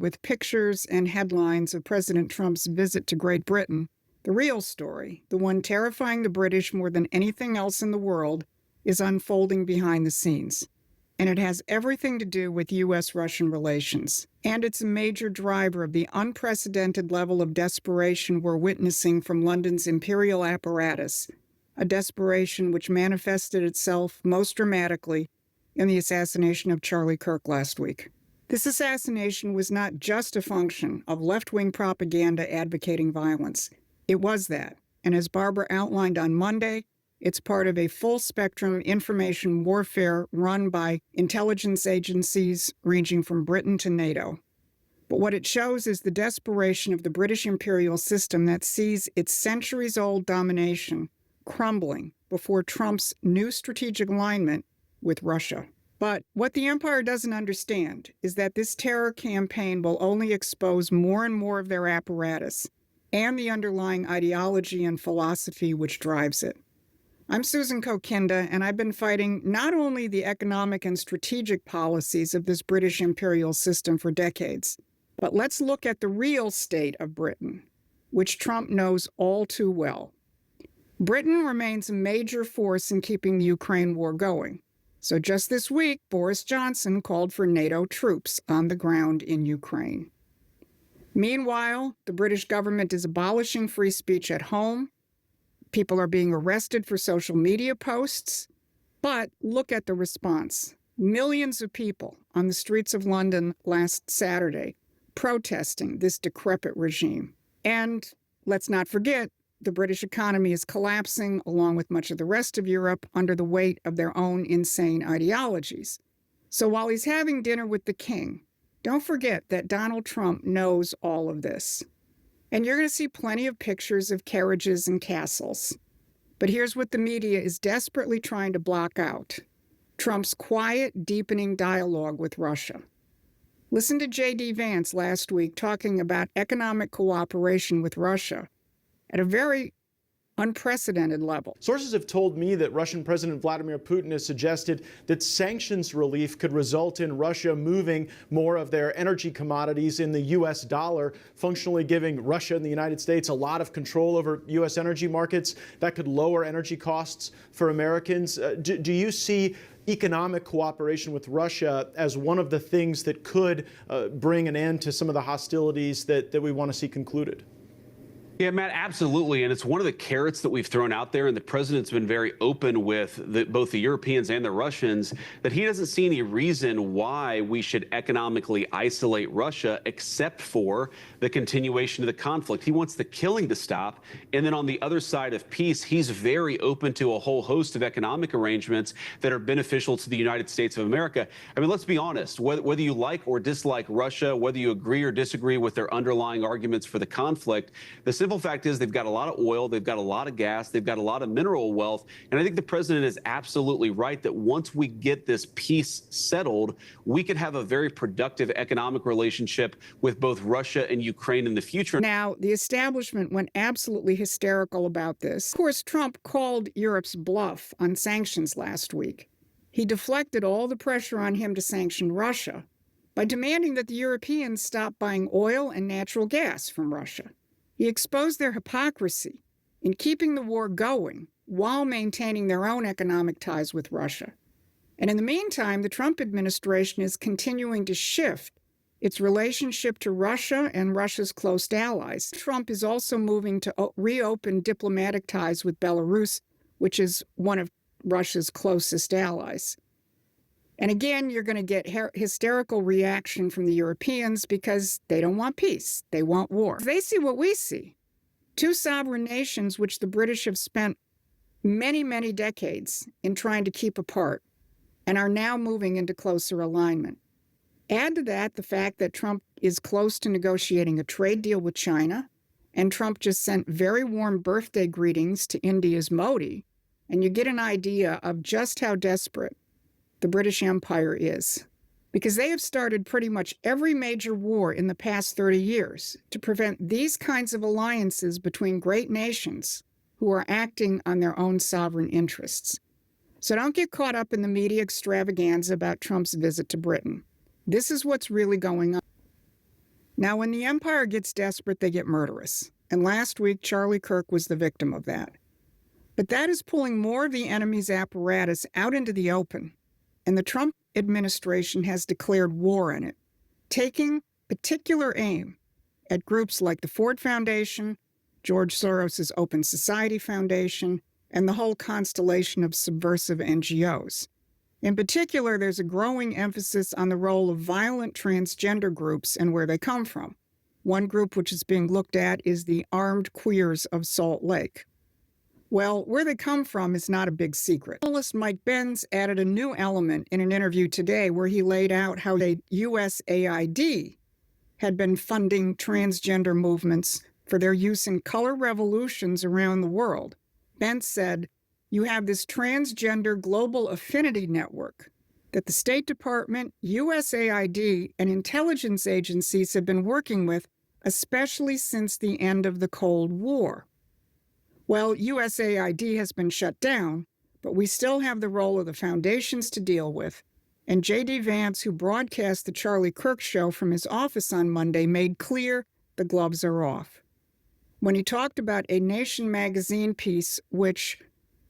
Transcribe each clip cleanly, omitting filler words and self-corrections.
with pictures and headlines of President Trump's visit to Great Britain, the real story, the one terrifying the British more than anything else in the world, is unfolding behind the scenes. And it has everything to do with U.S.-Russian relations. And it's a major driver of the unprecedented level of desperation we're witnessing from London's imperial apparatus, a desperation which manifested itself most dramatically in the assassination of Charlie Kirk last week. This assassination was not just a function of left-wing propaganda advocating violence. It was that. And as Barbara outlined on Monday, it's part of a full-spectrum information warfare run by intelligence agencies ranging from Britain to NATO. But what it shows is the desperation of the British imperial system that sees its centuries-old domination crumbling before Trump's new strategic alignment with Russia. But what the empire doesn't understand is that this terror campaign will only expose more and more of their apparatus and the underlying ideology and philosophy which drives it. I'm Susan Kokinda, and I've been fighting not only the economic and strategic policies of this British imperial system for decades, but let's look at the real state of Britain, which Trump knows all too well. Britain remains a major force in keeping the Ukraine war going. So just this week, Boris Johnson called for NATO troops on the ground in Ukraine. Meanwhile, the British government is abolishing free speech at home. People are being arrested for social media posts. But look at the response. Millions of people on the streets of London last Saturday protesting this decrepit regime. And let's not forget, the British economy is collapsing, along with much of the rest of Europe, under the weight of their own insane ideologies. So while he's having dinner with the king, don't forget that Donald Trump knows all of this. And you're going to see plenty of pictures of carriages and castles. But here's what the media is desperately trying to block out: Trump's quiet, deepening dialogue with Russia. Listen to J.D. Vance last week talking about economic cooperation with Russia at a very unprecedented level. Sources have told me that Russian President Vladimir Putin has suggested that sanctions relief could result in Russia moving more of their energy commodities in the U.S. dollar, functionally giving Russia and the United States a lot of control over U.S. energy markets. That could lower energy costs for Americans. Do you see economic cooperation with Russia as one of the things that could bring an end to some of the hostilities that we want to see concluded? Yeah, Matt, absolutely. And it's one of the carrots that we've thrown out there. And the president's been very open with both the Europeans and the Russians that he doesn't see any reason why we should economically isolate Russia except for the continuation of the conflict. He wants the killing to stop. And then on the other side of peace, he's very open to a whole host of economic arrangements that are beneficial to the United States of America. I mean, let's be honest, whether you like or dislike Russia, whether you agree or disagree with their underlying arguments for the conflict, the simple fact is they've got a lot of oil, they've got a lot of gas, they've got a lot of mineral wealth. And I think the president is absolutely right that once we get this peace settled, we could have a very productive economic relationship with both Russia and Ukraine in the future. Now, the establishment went absolutely hysterical about this. Of course, Trump called Europe's bluff on sanctions last week. He deflected all the pressure on him to sanction Russia by demanding that the Europeans stop buying oil and natural gas from Russia. He exposed their hypocrisy in keeping the war going while maintaining their own economic ties with Russia. And in the meantime, the Trump administration is continuing to shift its relationship to Russia and Russia's close allies. Trump is also moving to reopen diplomatic ties with Belarus, which is one of Russia's closest allies. And again, you're going to get hysterical reaction from the Europeans because they don't want peace. They want war. They see what we see. Two sovereign nations which the British have spent many, many decades in trying to keep apart and are now moving into closer alignment. Add to that the fact that Trump is close to negotiating a trade deal with China, and Trump just sent very warm birthday greetings to India's Modi, and you get an idea of just how desperate the British Empire is, because they have started pretty much every major war in the past 30 years to prevent these kinds of alliances between great nations who are acting on their own sovereign interests. So don't get caught up in the media extravaganza about Trump's visit to Britain. This is what's really going on. Now, when the empire gets desperate, they get murderous. And last week, Charlie Kirk was the victim of that. But that is pulling more of the enemy's apparatus out into the open. And the Trump administration has declared war on it, taking particular aim at groups like the Ford Foundation, George Soros' Open Society Foundation, and the whole constellation of subversive NGOs. In particular, there's a growing emphasis on the role of violent transgender groups and where they come from. One group which is being looked at is the Armed Queers of Salt Lake. Well, where they come from is not a big secret. Journalist Mike Benz added a new element in an interview today where he laid out how the USAID had been funding transgender movements for their use in color revolutions around the world. Benz said, "You have this transgender global affinity network that the State Department, USAID, and intelligence agencies have been working with, especially since the end of the Cold War." Well, USAID has been shut down, but we still have the role of the foundations to deal with. And J.D. Vance, who broadcast the Charlie Kirk show from his office on Monday, made clear the gloves are off. When he talked about a Nation magazine piece which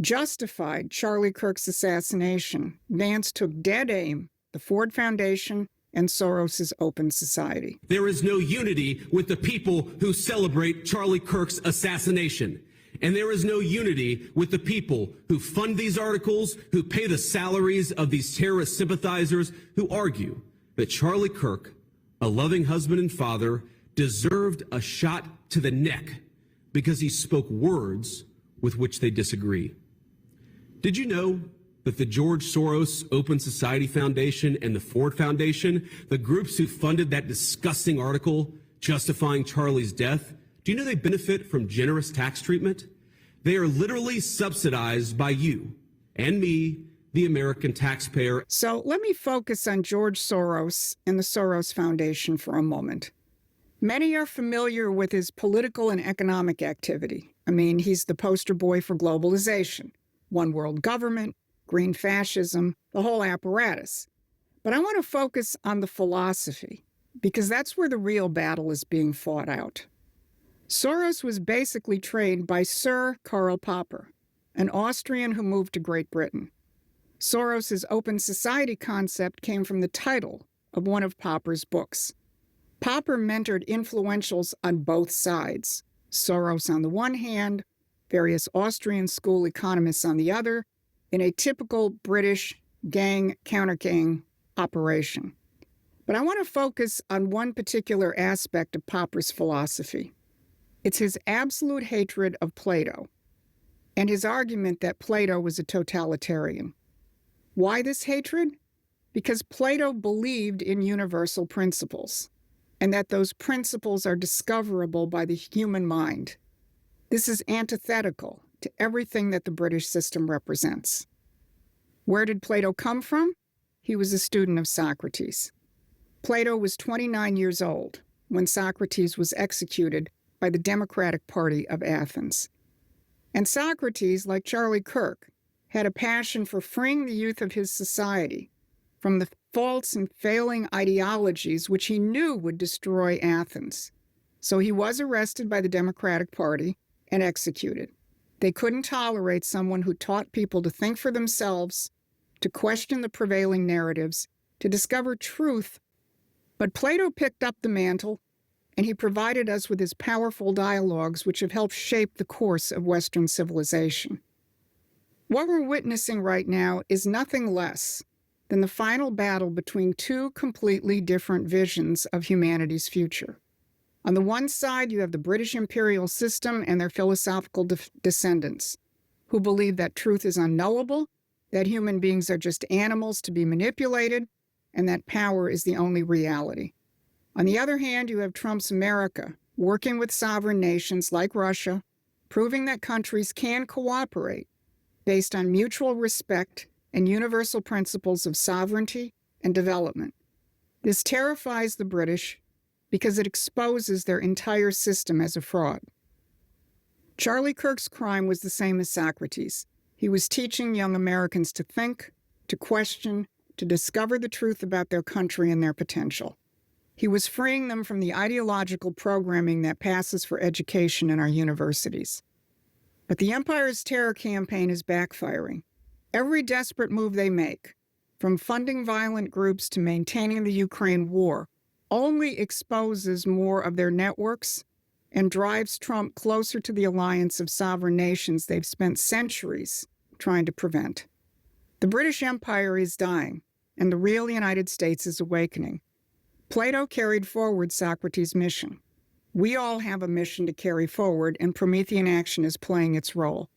justified Charlie Kirk's assassination, Vance took dead aim the Ford Foundation and Soros' Open Society. There is no unity with the people who celebrate Charlie Kirk's assassination. And there is no unity with the people who fund these articles, who pay the salaries of these terrorist sympathizers, who argue that Charlie Kirk, a loving husband and father, deserved a shot to the neck because he spoke words with which they disagree. Did you know that the George Soros Open Society Foundation and the Ford Foundation, the groups who funded that disgusting article justifying Charlie's death, do you know they benefit from generous tax treatment? They are literally subsidized by you and me, the American taxpayer. So let me focus on George Soros and the Soros Foundation for a moment. Many are familiar with his political and economic activity. I mean, he's the poster boy for globalization, one world government, green fascism, the whole apparatus. But I want to focus on the philosophy, because that's where the real battle is being fought out. Soros was basically trained by Sir Karl Popper, an Austrian who moved to Great Britain. Soros's Open Society concept came from the title of one of Popper's books. Popper mentored influentials on both sides, Soros on the one hand, various Austrian school economists on the other, in a typical British gang-counter-gang operation. But I want to focus on one particular aspect of Popper's philosophy. It's his absolute hatred of Plato and his argument that Plato was a totalitarian. Why this hatred? Because Plato believed in universal principles and that those principles are discoverable by the human mind. This is antithetical to everything that the British system represents. Where did Plato come from? He was a student of Socrates. Plato was 29 years old when Socrates was executed by the Democratic Party of Athens. And Socrates, like Charlie Kirk, had a passion for freeing the youth of his society from the false and failing ideologies which he knew would destroy Athens. So he was arrested by the Democratic Party and executed. They couldn't tolerate someone who taught people to think for themselves, to question the prevailing narratives, to discover truth. But Plato picked up the mantle, and he provided us with his powerful dialogues which have helped shape the course of Western civilization. What we're witnessing right now is nothing less than the final battle between two completely different visions of humanity's future. On the one side, you have the British imperial system and their philosophical descendants, who believe that truth is unknowable, that human beings are just animals to be manipulated, and that power is the only reality. On the other hand, you have Trump's America, working with sovereign nations like Russia, proving that countries can cooperate based on mutual respect and universal principles of sovereignty and development. This terrifies the British because it exposes their entire system as a fraud. Charlie Kirk's crime was the same as Socrates. He was teaching young Americans to think, to question, to discover the truth about their country and their potential. He was freeing them from the ideological programming that passes for education in our universities. But the empire's terror campaign is backfiring. Every desperate move they make, from funding violent groups to maintaining the Ukraine war, only exposes more of their networks and drives Trump closer to the alliance of sovereign nations they've spent centuries trying to prevent. The British Empire is dying, and the real United States is awakening. Plato carried forward Socrates' mission. We all have a mission to carry forward, and Promethean action is playing its role.